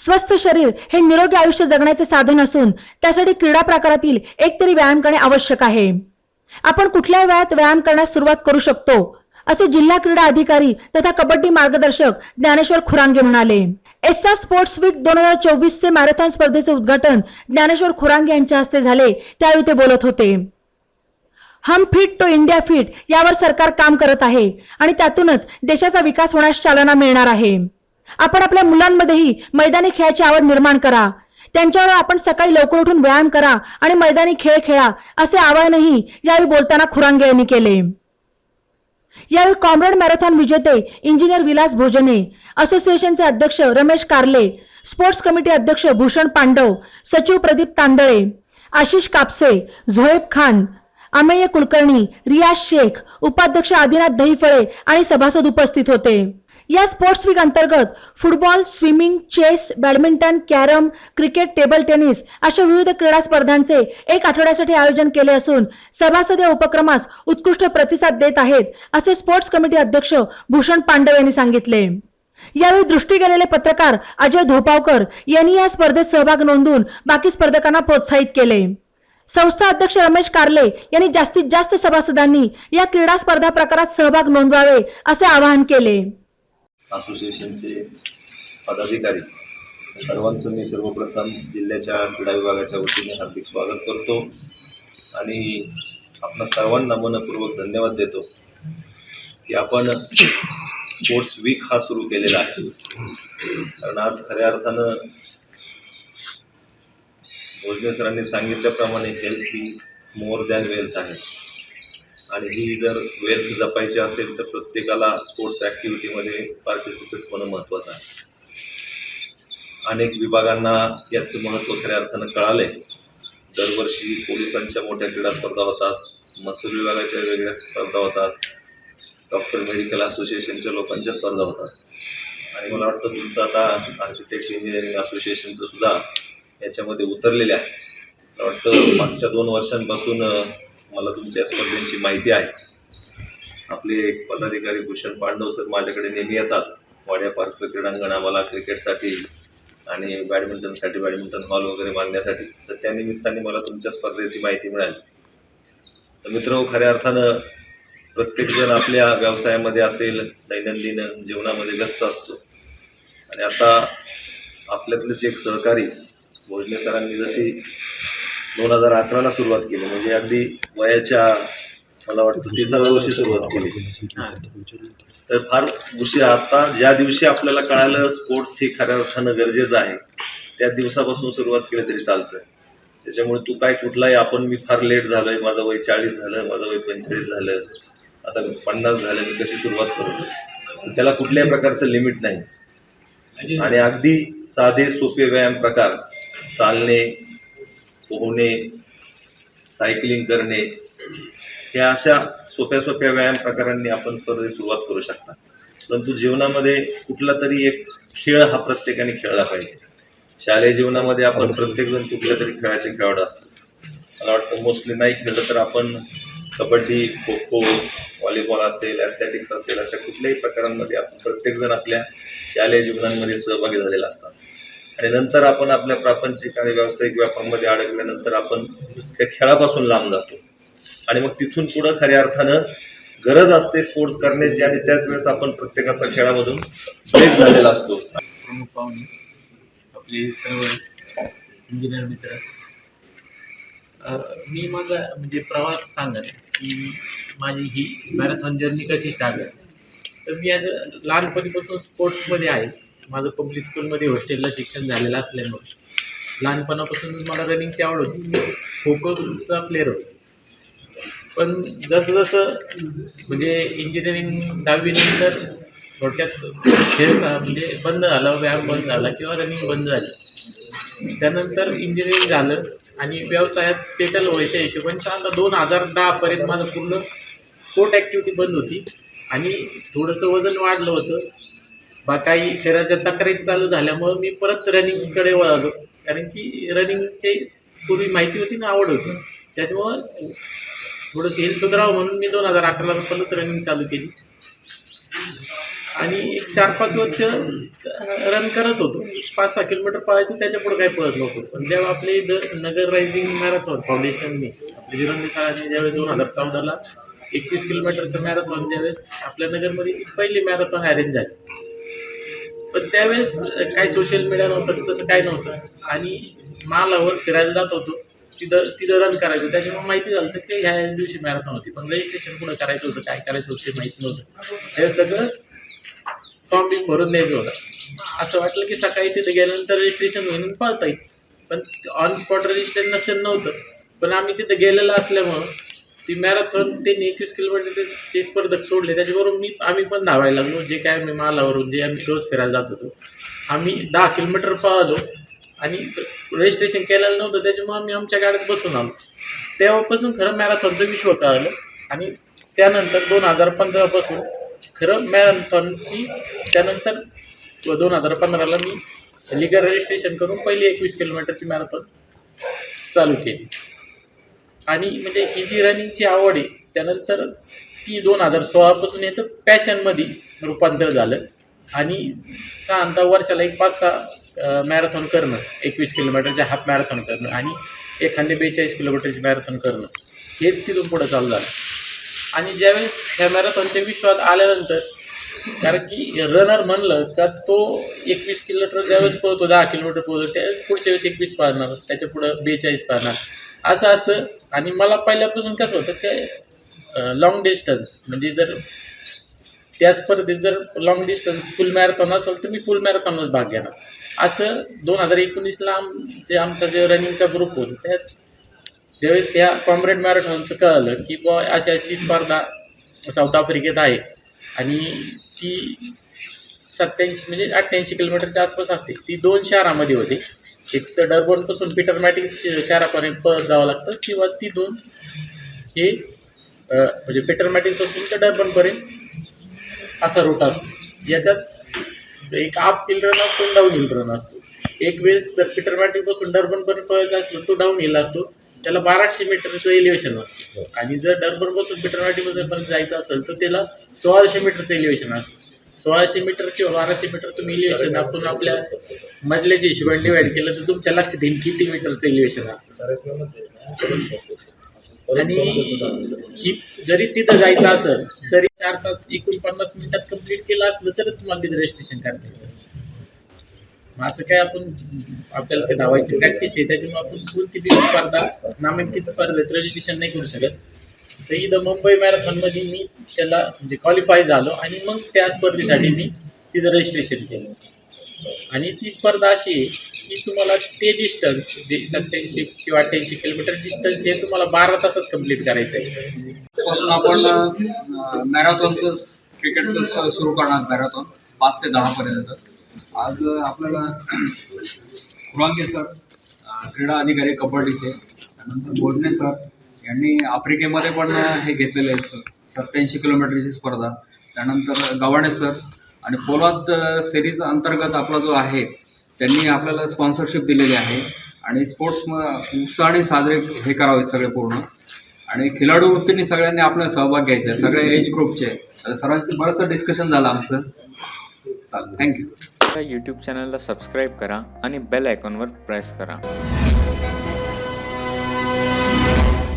स्वस्थ शरीर हे निरोगी आयुष्य जगण्याचे साधन असून त्यासाठी क्रीडा प्रकारातील एक तरी व्यायाम करणे आवश्यक आहे. आपण कुठल्याही वयात व्यायाम करण्यास सुरुवात करू शकतो, असे जिल्हा क्रीडा अधिकारी तथा कबड्डी मार्गदर्शक ज्ञानेश्वर खुरांगे म्हणाले. एस्सा स्पोर्ट्स वीक 2024 चे मॅरेथॉन स्पर्धेचे उद्घाटन ज्ञानेश्वर खुरांगे यांच्या हस्ते झाले, त्यावेळी ते बोलत होते. हम फिट तो इंडिया फिट यावर सरकार काम करत आहे आणि त्यातूनच देशाचा विकास होण्यास चालना मिळणार आहे. आपण आपल्या मुलांमध्येही मैदानी खेळाची आवड निर्माण करा. त्यांच्यावर आपण सकाळी लवकर उठून व्यायाम करा आणि मैदानी खेळ खेळा, असे आवाहनही यावेळी बोलताना खुरांगे यांनी केले. यावेळी कॉम्रेड मॅरेथॉन विजेते इंजिनियर विलास भोजने, असोसिएशनचे अध्यक्ष रमेश कारले, स्पोर्ट्स कमिटी अध्यक्ष भूषण पांडव, सचिव प्रदीप तांदळे, आशिष कापसे, झोएब खान, अमेय कुलकर्णी, रियाज शेख, उपाध्यक्ष आदिनाथ दहीफळे आणि सभासद उपस्थित होते. या स्पोर्ट्स वीक अंतर्गत football, swimming, chess, badminton, carrom, cricket, table tennis अशा विविध क्रीडा स्पर्धांचे एक आठवड्यासाठी आयोजन केले असून सभासद या उपक्रमास उत्कृष्ट प्रतिसाद देत आहेत, असे स्पोर्ट्स कमिटी अध्यक्ष भूषण पांडव यांनी सांगितले. यावेळी दृष्टी गेलेले पत्रकार अजय धोपावकर यांनी या स्पर्धेत सहभाग नोंदवून बाकी स्पर्धकांना प्रोत्साहित केले. संस्था अध्यक्ष रमेश कारले यांनी जास्तीत जास्त सभासदांनी या क्रीडा स्पर्धा प्रकारात सहभाग नोंदवावे असे आवाहन केले. असोसिएशनचे पदाधिकारी सर्वांचं मी सर्वप्रथम जिल्ह्याच्या क्रीडा विभागाच्या वतीने हार्दिक स्वागत करतो आणि आपणा सर्वांना मनपूर्वक धन्यवाद देतो की आपण स्पोर्ट्स वीक हा सुरू केलेला आहे. कारण आज खऱ्या अर्थानं भोजने सरांनी सांगितल्याप्रमाणे हेल्थ ही मोर दॅन वेल्थ आहे आणि ही जर वेल्थ जपायची असेल तर प्रत्येकाला स्पोर्ट्स ॲक्टिव्हिटीमध्ये पार्टिसिपेट होणं महत्त्वाचं आहे. अनेक विभागांना याचं महत्त्व खऱ्या अर्थानं कळालं आहे. दरवर्षी पोलिसांच्या मोठ्या क्रीडा स्पर्धा होतात, महसूल विभागाच्या वेगळ्या स्पर्धा होतात, डॉक्टर मेडिकल असोसिएशनच्या लोकांच्या स्पर्धा होतात आणि मला वाटतं तुमचं आता आर्किटेक्ट इंजिनिअरिंग असोसिएशनचं सुद्धा याच्यामध्ये उतरलेले आहे. मला वाटतं मागच्या 2 वर्षांपासून मला तुमच्या स्पर्धेची माहिती आहे. आपले पदाधिकारी भूषण पांडव सर माझ्याकडे नेहमी येतात. वाड्या पार्कचं क्रीडांगण आम्हाला क्रिकेटसाठी आणि बॅडमिंटनसाठी बॅडमिंटन हॉल वगैरे बांधण्यासाठी, तर त्या निमित्ताने मला तुमच्या स्पर्धेची माहिती मिळाली. तर मित्र, खऱ्या अर्थानं प्रत्येकजण आपल्या व्यवसायामध्ये असेल, दैनंदिन जीवनामध्ये व्यस्त असतो आणि आता आपल्यातलेच एक सहकारी भोजने सरांनी जशी 2011ला सुरुवात केली, म्हणजे अगदी वयाच्या मला वाटतं 30व्या वर्षी सुरुवात केली. तर फार उशीर, आता ज्या दिवशी आपल्याला कळालं स्पोर्ट्स हे खऱ्या अर्थानं गरजेचं आहे त्या दिवसापासून सुरुवात केली तरी चालतं. त्याच्यामुळे तू काय कुठलाही मी फार लेट झालोय, माझं वय 40 झालं, माझं वय 45 झालं, आता 50 झालं, मी कशी सुरुवात करू? त्याला कुठल्याही प्रकारचं लिमिट नाही आणि अगदी साधे सोपे व्यायाम प्रकार, चालणे, पोहणे, सायकलिंग करणे, या अशा सोप्या सोप्या व्यायाम प्रकारांनी आपण स्पर्धेत सुरुवात करू शकता. परंतु जीवनामध्ये कुठला तरी एक खेळ हा प्रत्येकाने खेळला पाहिजे. शालेय जीवनामध्ये आपण प्रत्येकजण कुठल्या तरी खेळाचे खेळाडू असतो. मला वाटतं मोस्टली नाही खेळलं तर आपण कबड्डी, खो खो, व्हॉलीबॉल असेल, ॲथलेटिक्स असेल, अशा कुठल्याही प्रकारांमध्ये आपण प्रत्येकजण आपल्या शालेय जीवनांमध्ये सहभागी झालेला असतात आणि नंतर आपण आपल्या प्रापंचिक आणि व्यावसायिक व्यापारामध्ये अडकल्यानंतर आपण त्या खेळापासून लांब जातो आणि मग तिथून पुढं खऱ्या अर्थानं गरज असते स्पोर्ट्स करण्याची आणि त्याच वेळेस आपण प्रत्येकाचा खेळामधून ब्रेक झालेला असतो. प्रमुख पाहुणे, आपले सर्व इंजिनियर मित्र, मी माझा म्हणजे प्रवास सांगेन की माझी ही मॅरेथॉन जर्नी कशी स्टार्ट झाली. तर मी आज लहानपणीपासून स्पोर्ट्समध्ये आहे. माझं पब्लिक स्कूलमध्ये हॉस्टेलला शिक्षण झालेलं असल्यामुळे लहानपणापासून मला रनिंगची आवड होती. मी खो खोचा प्लेअर होतो. पण जसं जसं म्हणजे इंजिनिअरिंग 10वी नंतर थोडक्यात खेळ म्हणजे बंद झाला, व्यायाम बंद झाला किंवा रनिंग बंद झाली. त्यानंतर इंजिनिअरिंग झालं आणि व्यवसायात सेटल व्हायच्या हिशोबाने आता 2010पर्यंत माझं पूर्ण स्पोर्ट ॲक्टिव्हिटी बंद होती आणि थोडंसं वजन वाढलं होतं. काही शरीराच्या तक्रारी चालू झाल्यामुळं मी परत रनिंगकडे वळालो. कारण की रनिंगची पूर्वी माहिती होती ना, आवड होती, त्याच्यामुळं थोडंसं हेल्थ सुधारावं म्हणून मी 2011ला परत रनिंग चालू केली. आणि एक 4-5 वर्ष रन करत होतो. 5-6 किलोमीटर पळायचं, त्याच्या पुढे काही पळत नव्हतो. पण जेव्हा आपले नगर रायझिंग मॅरेथॉन फाउंडेशनने आपले जिरंगी सरांनी ज्यावेळेस 2014ला 21 किलोमीटरचं मॅरेथॉन ज्यावेळेस आपल्या नगरमध्ये पहिली मॅरेथॉन अरेंज झाली. पण त्यावेळेस काही सोशल मीडिया नव्हतं, तसं काही नव्हतं. आणि मालावर फिरायला जात होतो, तिथं रन करायचं. त्याच्यामुळे माहिती झालं की ह्या दिवशी मॅरेथॉन होती, पण रजिस्ट्रेशन कुठं करायचं होतं, काय करायचं होतं ते माहिती नव्हतं. हे सगळं फॉर्म बिम भरून द्यायचं होतं. असं वाटलं की सकाळी तिथे गेल्यानंतर रजिस्ट्रेशन होऊन पळता येईल, पण ऑन स्पॉट रजिस्ट्रेशन नव्हतं. पण आम्ही तिथं गेलेलं असल्यामुळं ती मॅरेथॉन त्यांनी 21 किलोमीटरचे स्पर्धक सोडले, त्याच्याबरोबर आम्ही पण धावायला लागलो. जे काय आम्ही मालावरून जे आम्ही रोज फिरायला जात होतो, आम्ही 10 किलोमीटर पळालो आणि रजिस्ट्रेशन केलेलं नव्हतं, त्याच्यामुळे आम्ही आमच्या गाडीत बसून आलो. तेव्हापासून खरं मॅरेथॉनचं विश्व कळलं. आणि त्यानंतर 2015पासून खरं मॅरेथॉनची, त्यानंतर 2015ला मी लिगल रजिस्ट्रेशन करून पहिली 21 किलोमीटरची मॅरेथॉन चालू केली. आणि म्हणजे ही जी रनिंगची आवड आहे, त्यानंतर ती 2016पासून येतं पॅशनमध्ये रूपांतर झालं. आणि साधारणतः वर्षाला एक 5-6 मॅरेथॉन करणं, 21 किलोमीटरचे हाफ मॅरेथॉन करणं आणि एखादे 42 किलोमीटरची मॅरेथॉन करणं, हे तिथून पुढं चालू झालं. आणि ज्यावेळेस ह्या मॅरेथॉनच्या विश्वात आल्यानंतर, कारण की रनर म्हणलं का तो 21 किलोमीटर ज्यावेळेस पळतो, 10 किलोमीटर पळतो, त्या पुढच्या वेळेस 21 पाळणार, त्याच्या पुढं 42 पाळणार, असं. आणि मला पहिल्यापासून कसं होतं की लॉंग डिस्टन्स, म्हणजे जर त्या स्पर्धेत जर लॉंग डिस्टन्स फुल मॅरेथॉन असेल तर मी फुल मॅरेथॉनच भाग घेणार. असं 2019ला आमचा जे रनिंगचा ग्रुप होता, त्यात ज्यावेळेस ह्या कॉम्रेड मॅरेथॉनचं कळलं की बुवा अशी स्पर्धा साऊथ आफ्रिकेत आहे आणि ती 87 म्हणजे 88 किलोमीटरच्या आसपास असते. ती 2 शहरामध्ये होते. एक तर डरबनपासून पीटरमॅटिक्स शहरापर्यंत पळत जावं लागतं, किंवा तिथून हे म्हणजे पीटरमॅटिक्सपासून तर डरबनपर्यंत असा रूट असतो. याच्यात एक अप हिल रन असतो, डाऊन हिल रन असतो. एक वेळेस जर पीटरमॅटिकपासून डरबनपर्यंत पळायचा असतो, तो डाऊन हिल असतो, त्याला 1200 मीटरचं एलिव्हेशन असतं. आणि जर डरबनपासून पीटरमॅटिकपर्यंत जायचं असेल तर त्याला 1600 मीटरचं एलिव्हेशन असतं. 1600 मीटर किंवा 1200 मीटर तुम्ही एलिव्हेशन आपण आपल्या मजल्याच्या हिशोबाने डिवाईड केलं तर तुमच्या लक्षात येईल किती मीटरचं एलिव्हेशन असतं. आणि ही जरी तिथं जायचं असेल तरी 4 तास 49 मिनिटात कंप्लीट केलं असलं तर तुम्हाला तिथं रजिस्ट्रेशन करता येतं. मग असं काय आपल्याला ते धावायची प्रॅक्टिस आहे, त्याच्यामुळे आपण कोणती बी स्पर्धा, नामांकित स्पर्धेत रजिस्ट्रेशन नाही करू शकत. तर इथं मुंबई मॅरेथॉनमध्ये मी त्याला म्हणजे क्वालिफाय झालो आणि मग त्या स्पर्धेसाठी मी तिथं रजिस्ट्रेशन केलं. आणि ती स्पर्धा अशी आहे की तुम्हाला ते डिस्टन्स जे 87 किंवा 88 किलोमीटर डिस्टन्स हे तुम्हाला 12 तासात कंप्लीट करायचं आहे. पासून आपण मॅरेथॉनचं क्रिकेटचं सुरू करणार, मॅरेथॉन 5 ते 10 पर्यंत. आज आपल्याला खुरांगे सर, क्रीडा अधिकारी कबड्डीचे, त्यानंतर बोडणे सर यांनी आफ्रिकेमध्ये पण हे घेतलेलं आहे 87 किलोमीटरची स्पर्धा. त्यानंतर गव्हाणे सर आणि पोलाद सिरीज अंतर्गत आपला जो आहे त्यांनी आपल्याला स्पॉन्सरशिप दिलेली आहे. आणि स्पोर्ट्स उत्साहाने साजरे हे करावेत सगळे पूर्ण. आणि खिलाडू वृत्तीने सगळ्यांनी आपला सहभाग घ्यायचा आहे, सगळ्या एज ग्रुपचे. सरांचं बरंचसं डिस्कशन झालं आमचं. चालेल, थँक्यू. यूट्यूब चॅनलला सबस्क्राईब करा आणि बेल आयकॉनवर प्रेस करा.